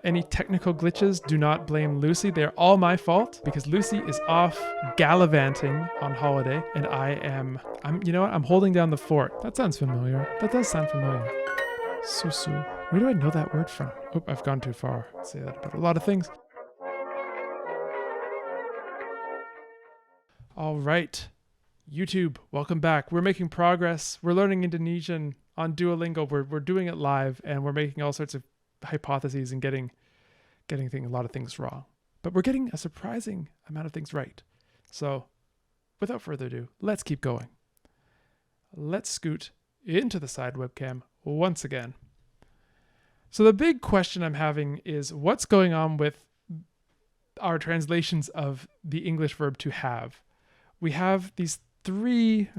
Any technical glitches, do not blame Lucy. They're all my fault because Lucy is off gallivanting on holiday and I'm you know what? I'm holding down the fort. That sounds familiar. That does sound familiar. Susu. Where do I know that word from? Oh, I've gone too far. I say that about a lot of things. All right. YouTube, welcome back. We're making progress. We're learning Indonesian on Duolingo. We're doing it live and we're making all sorts of hypotheses and getting a lot of things wrong. But we're getting a surprising amount of things right. So without further ado, let's keep going. Let's scoot into the side webcam once again. So the big question I'm having is what's going on with our translations of the English verb to have. We have these three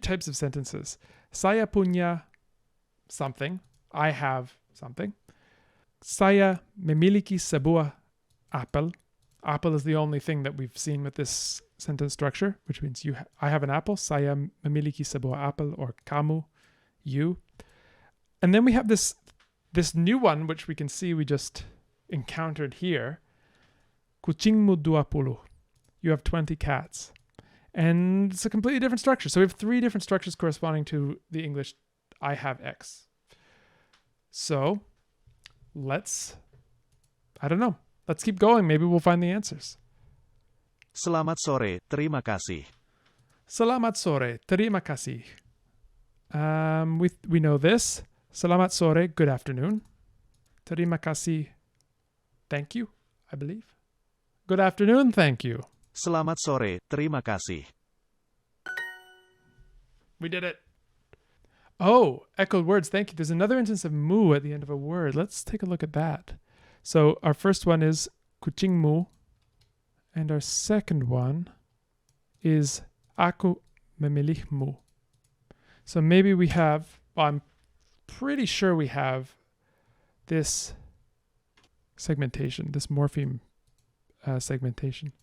types of sentences. Saya punya something. I have something. Saya memiliki sebuah apel. Apple is the only thing that we've seen with this sentence structure, which means I have an apple. Saya memiliki sebuah apel, or kamu, you. And then we have this new one, which we can see we just encountered here. Kucingmu 20. You have 20 cats. And it's a completely different structure. So we have three different structures corresponding to the English I have X. So let's keep going. Maybe we'll find the answers. Selamat sore, terima kasih. Selamat sore, terima kasih. We know this. Selamat sore, good afternoon. Terima kasih, thank you, I believe. Good afternoon, thank you. Selamat sore, terima kasih. We did it. Oh, echoed words, thank you. There's another instance of mu at the end of a word. Let's take a look at that. So our first one is kucingmu, and our second one is aku memilihmu. So maybe we have, I'm pretty sure we have this segmentation, this morpheme segmentation.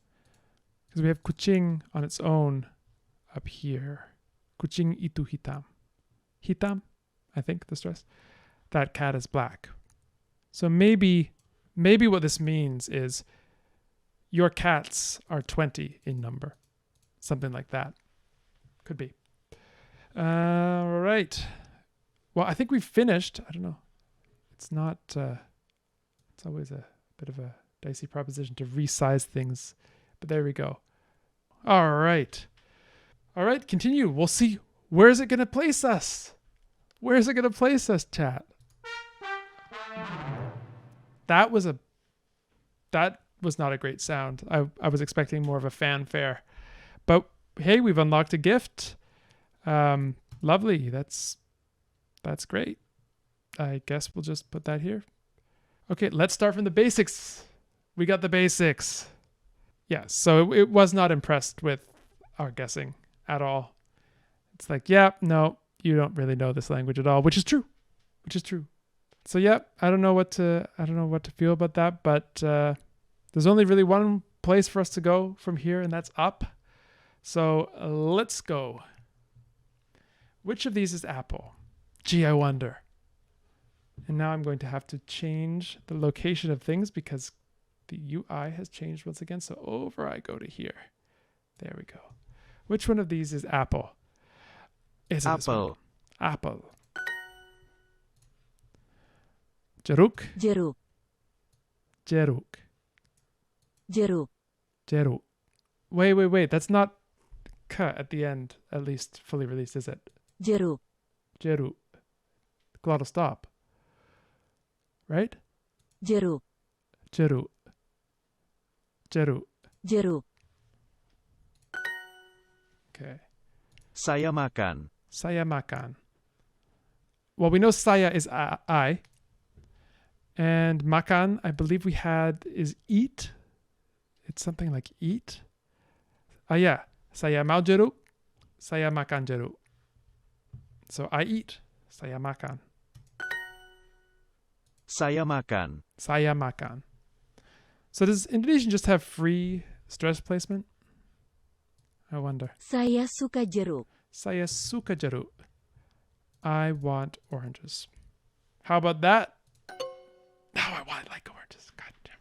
Because we have kucing on its own up here. Kucing itu hitam. Hitam, I think the stress. That cat is black. So maybe what this means is your cats are 20 in number. Something like that. Could be. All right. Well, I think we've finished. I don't know. It's not, it's always a bit of a dicey proposition to resize things. But there we go. All right. All right, continue. We'll see. Where is it going to place us? Where is it going to place us, chat? That was not a great sound. I was expecting more of a fanfare. But hey, we've unlocked a gift. Lovely. That's great. I guess we'll just put that here. Okay, let's start from the basics. We got the basics. Yeah, so it was not impressed with our guessing at all. It's like, yeah, no, you don't really know this language at all, which is true. So yeah, I don't know what to feel about that, but there's only really one place for us to go from here, and that's up. So let's go. Which of these is apple? Gee, I wonder. And now I'm going to have to change the location of things because the UI has changed once again. So over I go to here. There we go. Which one of these is apple? Is it Apple. Apple. Jeruk. Jeruk. Jeruk. Jeruk. Jeruk. Wait. That's not k at the end, at least fully released, is it? Jeruk. Jeruk. The glottal stop. Right? Jeruk. Jeruk. Jeruk. Jeruk. Okay. Saya makan. Saya makan. Well, we know saya is I. And makan, I believe we had, is eat. It's something like eat. Yeah. Saya mau jeruk. Saya makan jeruk. So I eat. Saya makan. Saya makan. Saya makan. So does Indonesian just have free stress placement? I wonder. Saya suka jeruk. Saya suka jeruk. I want oranges. How about that? No, I like oranges. God damn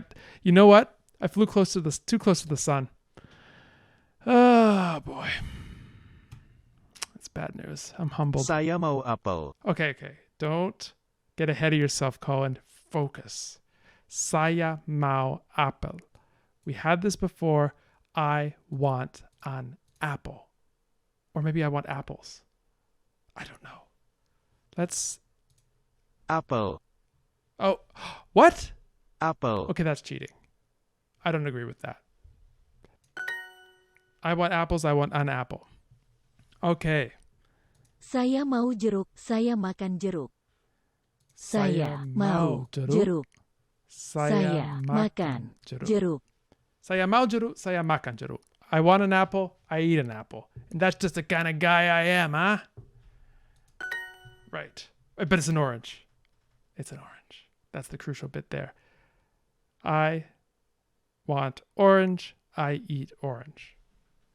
it. You know what? I flew too close to the sun. Oh boy. That's bad news. I'm humbled. Saya mau apel. Okay. Don't get ahead of yourself, Colin. Focus. Saya mau apel. We had this before. I want an apple. Or maybe I want apples. I don't know. Let's... Apel. Oh, what? Apel. Okay, that's cheating. I don't agree with that. I want apples. I want an apple. Okay. Saya mau jeruk. Saya makan jeruk. Saya mau jeruk. Saya makan jeruk. Saya mau jeruk. Saya makan jeruk. I want an apple. I eat an apple. And that's just the kind of guy I am, huh? Right. But it's an orange. It's an orange. That's the crucial bit there. I want orange. I eat orange.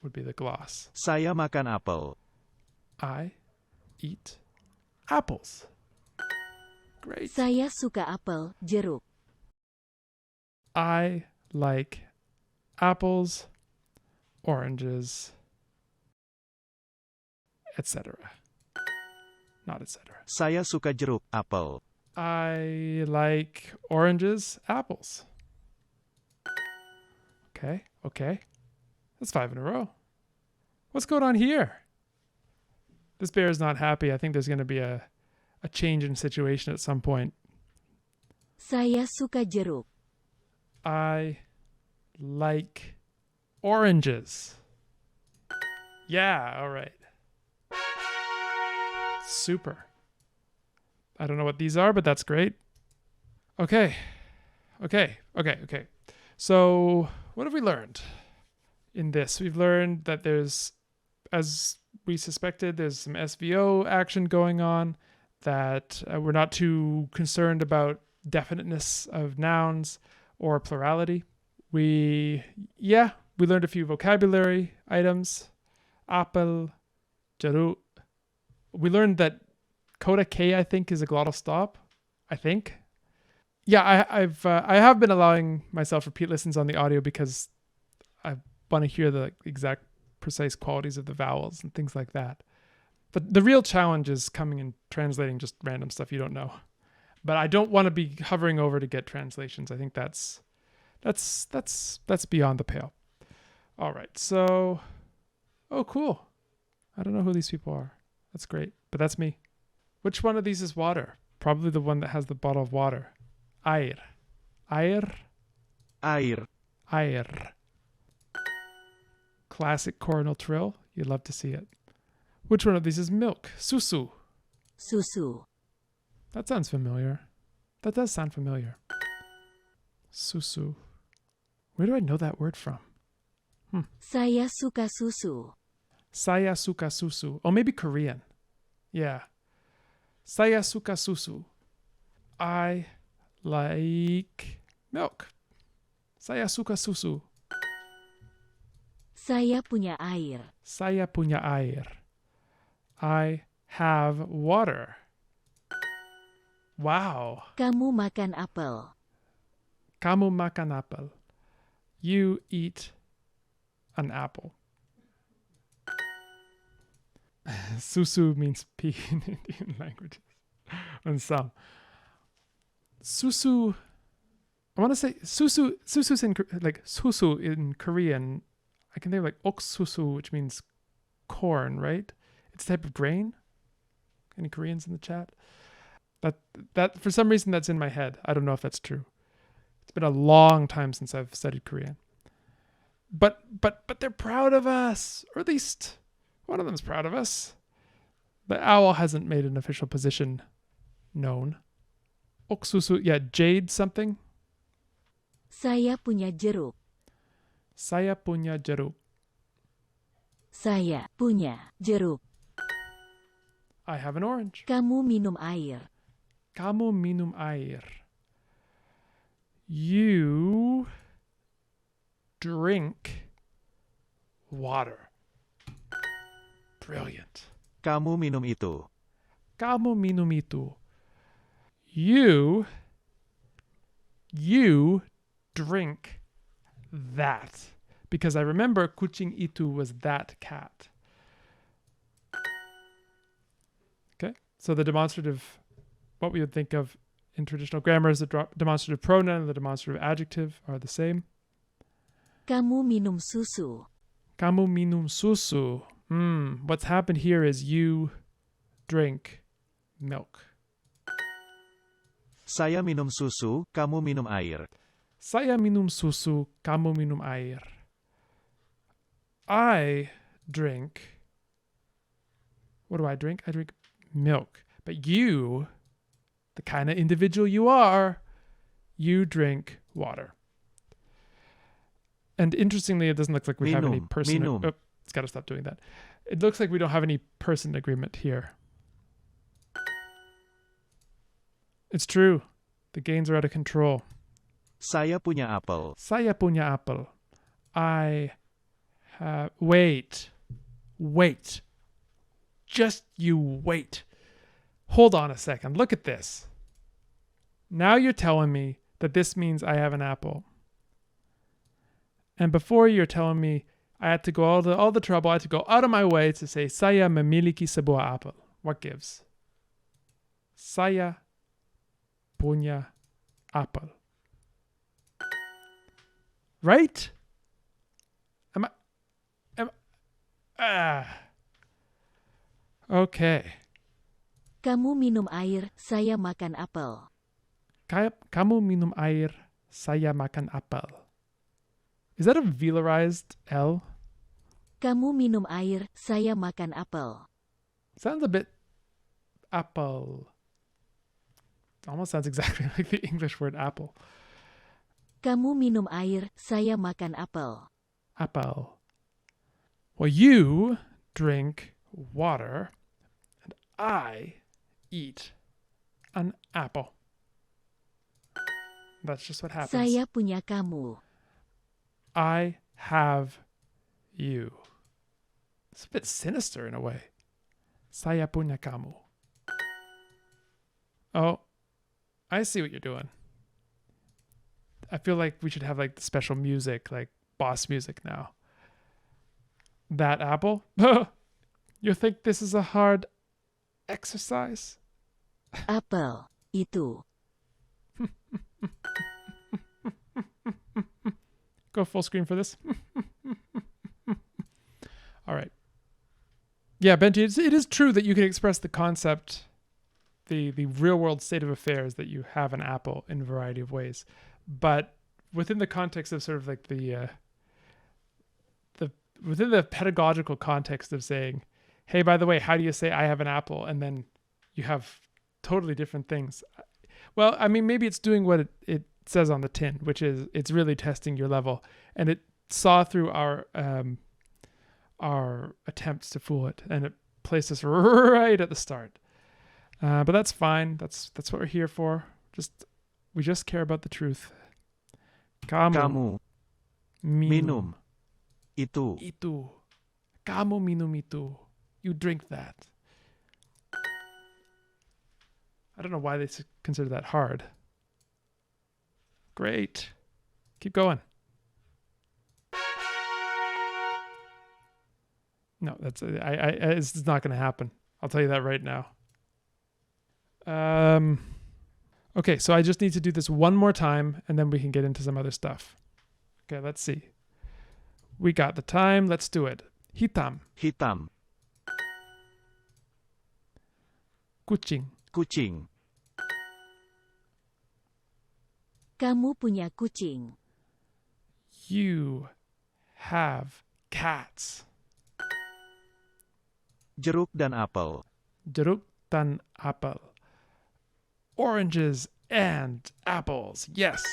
Would be the gloss. Saya makan apel. I eat apples. Great. Saya suka apel, jeruk. I like apples, oranges, etc. Not etc. Saya suka jeruk, apel. I like oranges, apples. Okay. That's 5 in a row. What's going on here? This bear is not happy. I think there's going to be a change in situation at some point. Saya suka jeruk. I like oranges. Yeah, all right. Super. I don't know what these are, but that's great. Okay. So, what have we learned in this? We've learned that there's, as we suspected, there's some SVO action going on, that we're not too concerned about definiteness of nouns or plurality. We learned a few vocabulary items. Apel, jeruk. We learned that coda K, I think, is a glottal stop. I think. Yeah, I have been allowing myself repeat listens on the audio because I want to hear the exact precise qualities of the vowels and things like that. But the real challenge is coming and translating just random stuff you don't know. But I don't want to be hovering over to get translations. I think that's beyond the pale. All right. So, oh, cool. I don't know who these people are. That's great. But that's me. Which one of these is water? Probably the one that has the bottle of water. Air. Classic coronal trill. You'd love to see it. Which one of these is milk? Susu. Susu. That sounds familiar. That does sound familiar. Susu. Where do I know that word from? Saya suka susu. Saya suka susu. Oh, maybe Korean. Yeah. Saya suka susu. I like milk. Saya suka susu. Saya punya air. Saya punya air. I have water. Wow. Kamu makan apel. Kamu makan apel. You eat an apple. Susu means pee in Indian languages. And some. Susu. I want to say susu's in like susu in Korean. I can think like oksusu, which means corn, right? It's a type of grain. Any Koreans in the chat? That for some reason that's in my head. I don't know if that's true. It's been a long time since I've studied Korean. But they're proud of us, or at least one of them's proud of us. The owl hasn't made an official position known. Oksusu, yeah, jade something. Saya punya jeruk. Saya punya jeruk. Saya punya jeruk. I have an orange. Kamu minum air. Kamu minum air. You drink water. Brilliant. Kamu minum itu. Kamu minum itu. You drink that. Because I remember kucing itu was that cat. Okay, so the demonstrative, what we would think of in traditional grammar as the demonstrative pronoun and the demonstrative adjective are the same. Kamu minum susu. Kamu minum susu. What's happened here is you drink milk. Saya minum susu, kamu minum air. Saya minum susu, kamu minum air. I drink. What do I drink? I drink milk. But you, the kind of individual you are, you drink water. And interestingly, it doesn't look like we have any person. Minum. Oh, it's got to stop doing that. It looks like we don't have any person agreement here. It's true. The gains are out of control. Saya punya apel. Saya punya apel. I have... Wait. Just you wait. Hold on a second. Look at this. Now you're telling me that this means I have an apple. And before you're telling me I had to go all the trouble, I had to go out of my way to say saya memiliki sebuah apel. What gives? Saya punya apel. Right? Okay. Kamu minum air, saya makan apel. Kamu minum air, saya makan apel. Is that a velarized L? Kamu minum air, saya makan apel. Sounds a bit apple. Almost sounds exactly like the English word apple. Kamu minum air, saya makan apel. Apple. Well, you drink water and I eat an apple. That's just what happens. Saya punya kamu. I have you. It's a bit sinister in a way. Saya punya kamu. Oh, I see what you're doing. I feel like we should have like the special music, like boss music now. That apple? You think this is a hard exercise? Apel, itu. Go full screen for this. All right. Yeah, Benji, it is true that you can express the concept, the real world state of affairs, that you have an apple in a variety of ways. But within the context of sort of like within the pedagogical context of saying, hey, by the way, how do you say I have an apple? And then you have totally different things. Well, I mean, maybe it's doing what it says on the tin, which is it's really testing your level. And it saw through our attempts to fool it, and it placed us right at the start. But that's fine. That's what we're here for. We just care about the truth. Kamu minum itu. Itu. Kamu minum itu. You drink that. I don't know why they consider that hard. Great. Keep going. No, it's not going to happen. I'll tell you that right now. Okay, so I just need to do this one more time, and then we can get into some other stuff. Okay, let's see. We got the time. Let's do it. Hitam. Hitam. Kucing. Kucing. Kamu punya kucing. You have cats. Jeruk dan apel. Jeruk dan apel. Oranges and apples. Yes.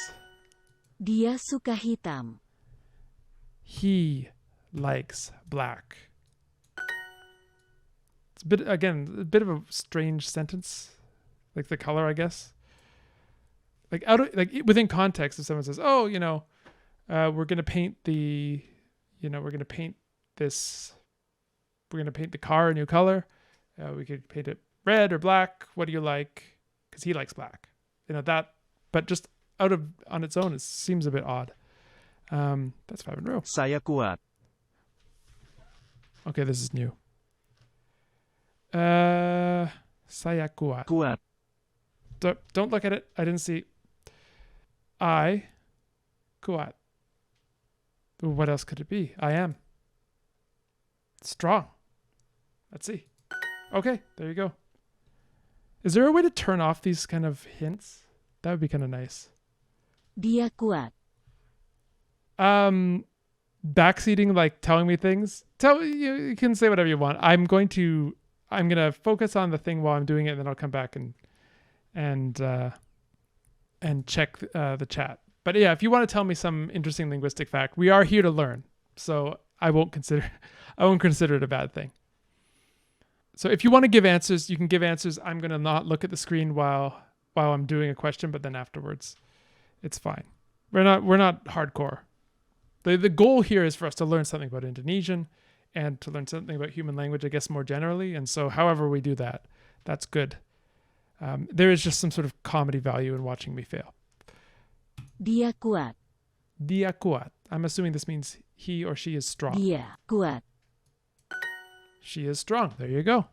Dia suka hitam. He likes black. It's a bit of a strange sentence. Like the color, I guess. Like within context, if someone says, "Oh, we're gonna paint the car a new color. We could paint it red or black. What do you like?" Because because he likes black. That, but just on its own, it seems a bit odd. That's 5 in a row. Saya kuat. Okay, this is new. Saya kuat. Kuat. Don't look at it. I didn't see. I kuat. What else could it be? I am strong. Let's see. Okay, there you go. Is there a way to turn off these kind of hints? That would be kind of nice. Dia kuat. Backseating, like telling me things. You can say whatever you want. I'm gonna focus on the thing while I'm doing it, and then I'll come back and check the chat. But yeah, if you want to tell me some interesting linguistic fact, we are here to learn. So I won't consider it a bad thing. So if you want to give answers, you can give answers. I'm gonna not look at the screen while I'm doing a question, but then afterwards, it's fine. We're not hardcore. The goal here is for us to learn something about Indonesian and to learn something about human language, I guess, more generally. And so however we do that, that's good. There is just some sort of comedy value in watching me fail. Dia kuat. Dia kuat. I'm assuming this means he or she is strong. Dia kuat. She is strong. There you go.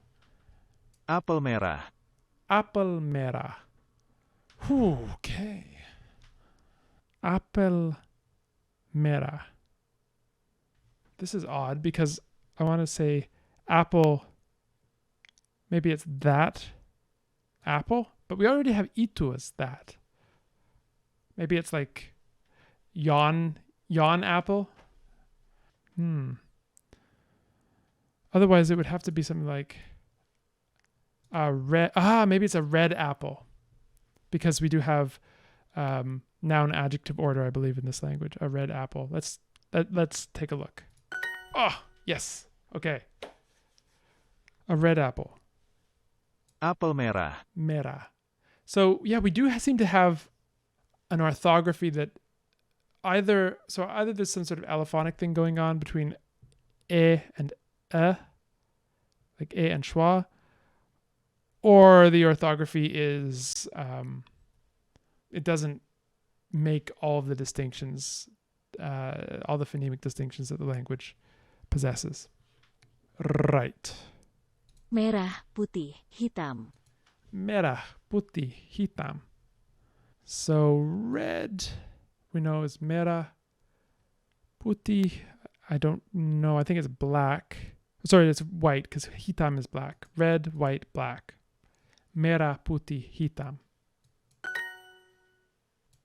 Apel merah. Apel merah. Okay. Apel merah. This is odd because I want to say apple. Maybe it's that apple, but we already have itu as that. Maybe it's like yawn apple. Otherwise, it would have to be something like a red. Maybe it's a red apple, because we do have noun adjective order, I believe, in this language. A red apple. Let's take a look. Oh, yes. Okay. A red apple. Apel merah. Merah. So yeah, we do seem to have an orthography that either there's some sort of allophonic thing going on between e and like e and schwa, or the orthography is it doesn't make all of the distinctions, all the phonemic distinctions that the language possesses. Right. Merah, putih, hitam. Merah, putih, hitam. So red, we know is merah. Putih, I don't know. I think it's black. Sorry, it's white because hitam is black. Red, white, black. Merah, putih, hitam.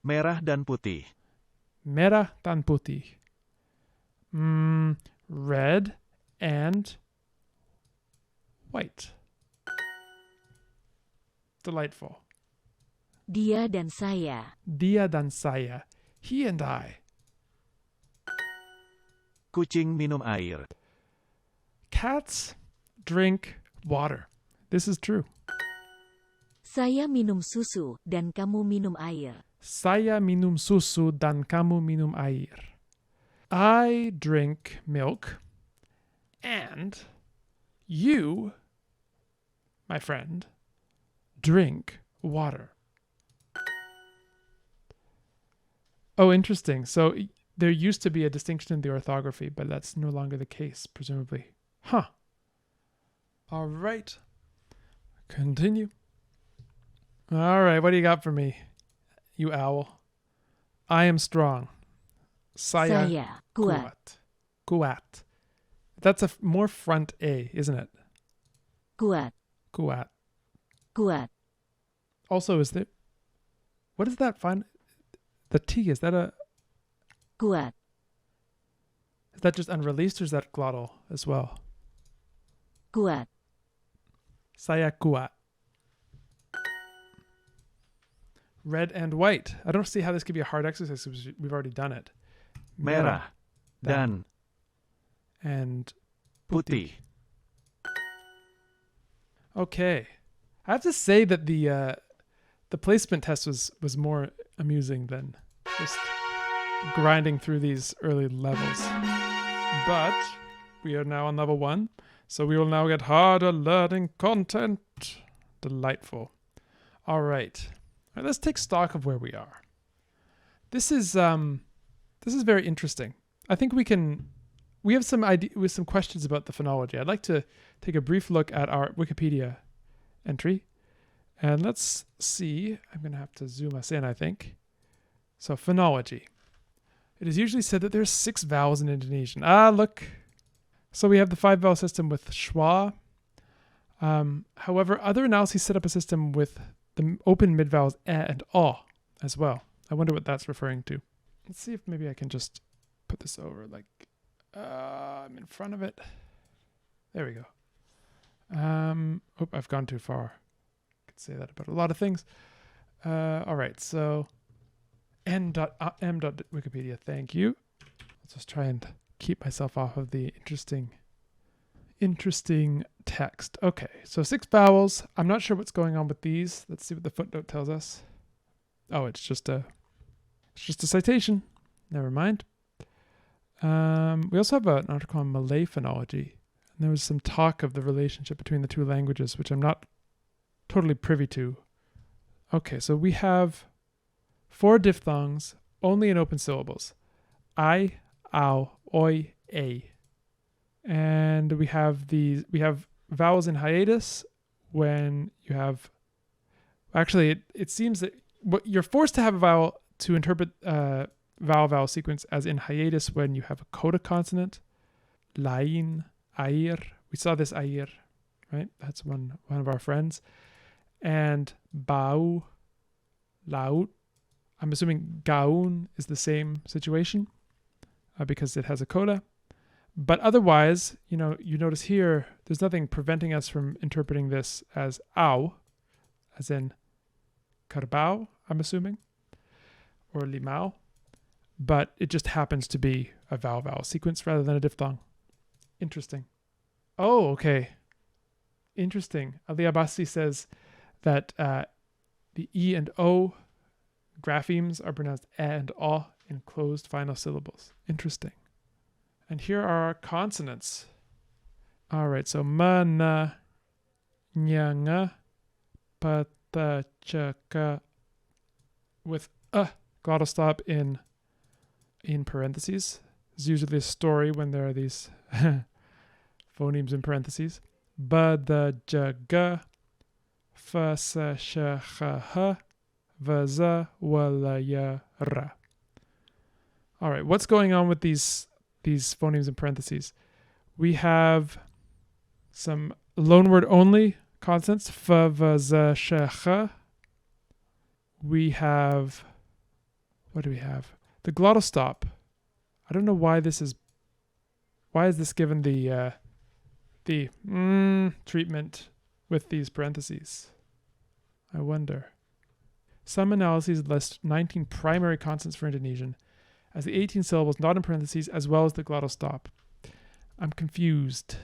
Merah dan putih. Merah dan putih. Red and white. Delightful. Dia dan saya. Dia dan saya. He and I. Kucing minum air. Cats drink water. This is true. Saya minum susu dan kamu minum air. Saya minum susu dan kamu minum air. I drink milk and you, my friend, drink water. Oh, interesting. So there used to be a distinction in the orthography, but that's no longer the case, presumably. Huh. All right. Continue. All right. What do you got for me, you owl? I am strong. Saya kuat. Kuat. That's a more front A, isn't it? Kuat. Kuat. Kuat. Also, is there... What is that fine... The T, is that a... Kuat. Is that just unreleased or is that glottal as well? Kuat. Saya kuat. Red and white. I don't see how this could be a hard exercise because we've already done it. Merah dan and putih. Okay. I have to say that the placement test was more amusing than just grinding through these early levels. But we are now on level 1, so we will now get harder learning content. Delightful. All right. All right, let's take stock of where we are. This is very interesting. I think we have some idea with some questions about the phonology. I'd like to take a brief look at our Wikipedia entry. And let's see. I'm going to have to zoom us in, I think. So, phonology. It is usually said that there's 6 vowels in Indonesian. Ah, look. So we have the 5 vowel system with schwa. However, other analyses set up a system with the open mid vowels e and o as well. I wonder what that's referring to. Let's see if maybe I can just put this over like I'm in front of it. There we go. I've gone too far. I could say that about a lot of things. All right, so n.m.wikipedia, thank you. Let's just try and keep myself off of the interesting text. Okay, so 6 vowels. I'm not sure what's going on with these. Let's see what the footnote tells us. Oh, it's just a citation. Never mind. We also have an article on Malay phonology. And there was some talk of the relationship between the 2 languages, which I'm not totally privy to. Okay, so we have 4 diphthongs, only in open syllables. I, ow, oi, a. And we have vowels in hiatus when you have... Actually, it seems that you're forced to have a vowel to interpret vowel sequence as in hiatus when you have a coda consonant. Lain, air. We saw this air, right? That's one of our friends. And bau, laut. I'm assuming gaun is the same situation because it has a coda. But otherwise, you notice here, there's nothing preventing us from interpreting this as au, as in karbau, I'm assuming, or limau. But it just happens to be a vowel sequence rather than a diphthong. Interesting. Oh, okay. Interesting. Ali Abbasi says that the E and O graphemes are pronounced e and o in closed final syllables. Interesting. And here are our consonants. All right, so ma, na, nya, nga, pa, ta, cha, ka, with glottal stop in parentheses. There's usually a story when there are these phonemes in parentheses. Ba, da, ja, ga, fa, sa, sha, ha, ha, va, za, wa, la, ya, ra. All right, what's going on with these phonemes in parentheses? We have some loanword only consonants. Fa, va, za, sha, ha. We have... What do we have? The glottal stop. I don't know why this is... Why is this given the treatment with these parentheses? I wonder. Some analyses list 19 primary consonants for Indonesian as the 18 syllables not in parentheses as well as the glottal stop. I'm confused.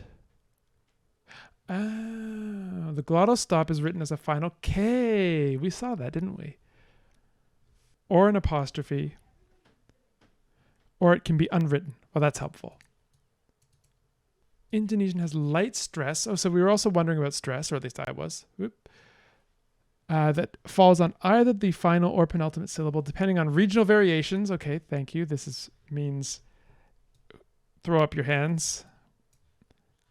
The glottal stop is written as a final K. We saw that, didn't we? Or an apostrophe. Or it can be unwritten. Well, that's helpful. Indonesian has light stress. Oh, so we were also wondering about stress, or at least I was. That falls on either the final or penultimate syllable, depending on regional variations. Okay, thank you. This means throw up your hands,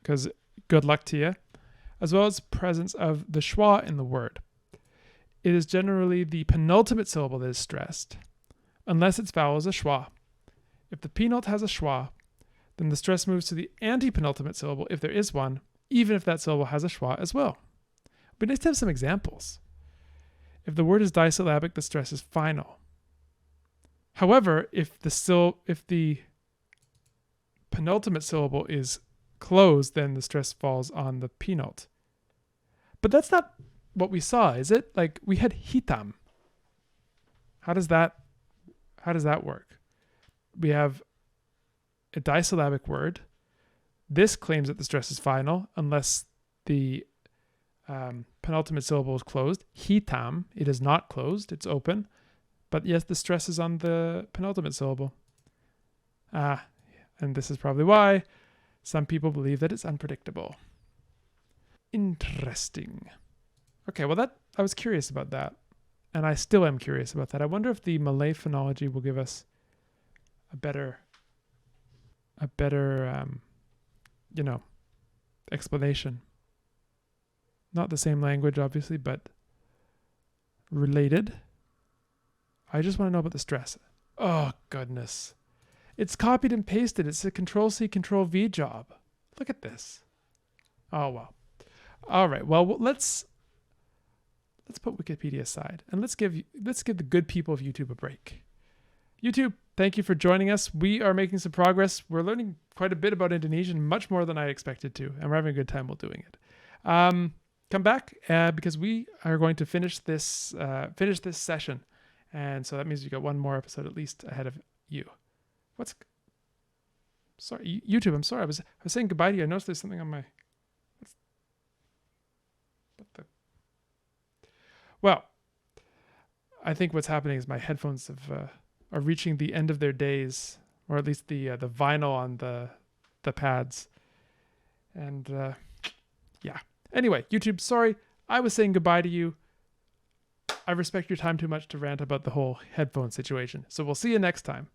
because good luck to you. As well as presence of the schwa in the word. It is generally the penultimate syllable that is stressed, unless its vowel is a schwa. If the penult has a schwa, then the stress moves to the anti-penultimate syllable if there is one, even if that syllable has a schwa as well. But nice to have some examples. If the word is disyllabic, the stress is final. However, if the penultimate syllable is closed, then the stress falls on the penult. But that's not what we saw, is it? Like, we had hitam. How does that work? We have a disyllabic word. This claims that the stress is final unless the penultimate syllable is closed. Hitam, it is not closed, it's open. But yes, the stress is on the penultimate syllable. And this is probably why some people believe that it's unpredictable. Interesting. Okay, well was curious about that, and I still am curious about that. I wonder if the Malay phonology will give us a better explanation. Not the same language, obviously, but related. I just want to know about the stress. Oh, goodness. It's copied and pasted. It's a Control-C, Control-V job. Look at this. Oh, wow. All right. Well, let's put Wikipedia aside and let's give the good people of YouTube a break. YouTube, thank you for joining us. We are making some progress. We're learning quite a bit about Indonesian, much more than I expected to, and we're having a good time while doing it. Come back because we are going to finish this session, and so that means you got one more episode at least ahead of you. Sorry, YouTube. I'm sorry. I was saying goodbye to you. I noticed there's something on my. Well, I think what's happening is my headphones are reaching the end of their days, or at least the vinyl on the pads, and yeah. Anyway, YouTube, sorry, I was saying goodbye to you. I respect your time too much to rant about the whole headphone situation, so we'll see you next time.